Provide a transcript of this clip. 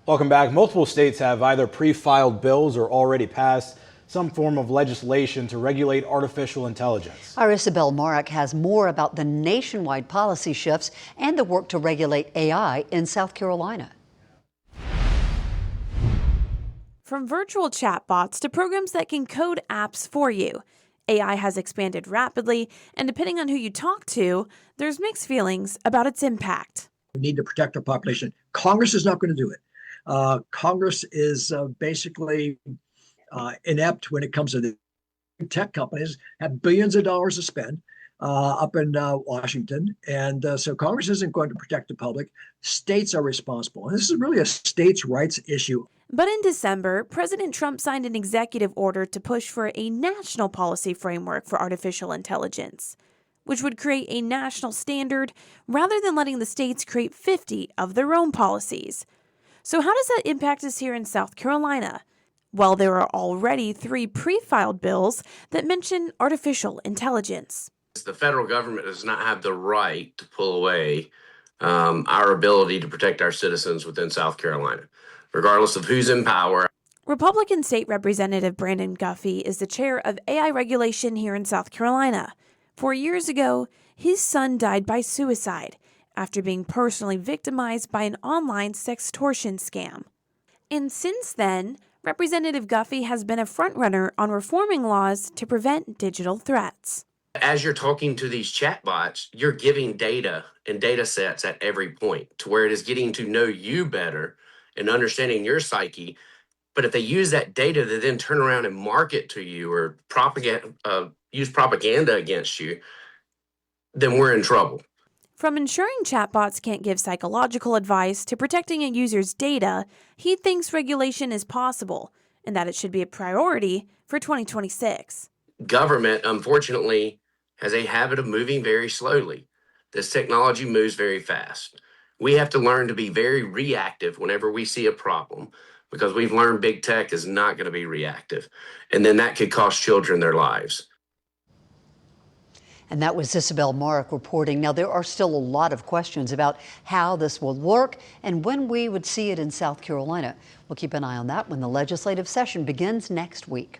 Welcome back. Multiple states have either pre-filed bills or already passed some form of legislation to regulate artificial intelligence. Our Isabel Marek has more about the nationwide policy shifts and the work to regulate AI in South Carolina. From virtual chatbots to programs that can code apps for you, AI has expanded rapidly, and depending on who you talk to, there's mixed feelings about its impact. We need to protect our population. Congress is not going to do it. Congress is basically inept when it comes to the tech companies, have billions of dollars to spend up in Washington. And so Congress isn't going to protect the public. States are responsible. And this is really a states' rights issue. But in December, President Trump signed an executive order to push for a national policy framework for artificial intelligence, which would create a national standard rather than letting the states create 50 of their own policies. So how does that impact us here in South Carolina? Well, there are already 3 pre-filed bills that mention artificial intelligence. The federal government does not have the right to pull away our ability to protect our citizens within South Carolina, regardless of who's in power. Republican State Representative Brandon Guffey is the chair of AI regulation here in South Carolina. 4 years ago, his son died by suicide after being personally victimized by an online sextortion scam. And since then, Representative Guffey has been a frontrunner on reforming laws to prevent digital threats. As you're talking to these chatbots, you're giving data and data sets at every point to where it is getting to know you better and understanding your psyche. But if they use that data to then turn around and market to you or use propaganda against you, then we're in trouble. From ensuring chatbots can't give psychological advice to protecting a user's data, he thinks regulation is possible and that it should be a priority for 2026. Government, unfortunately, has a habit of moving very slowly. This technology moves very fast. We have to learn to be very reactive whenever we see a problem, because we've learned big tech is not going to be reactive. And then that could cost children their lives. And that was Isabel Marek reporting. Now, there are still a lot of questions about how this will work and when we would see it in South Carolina. We'll keep an eye on that when the legislative session begins next week.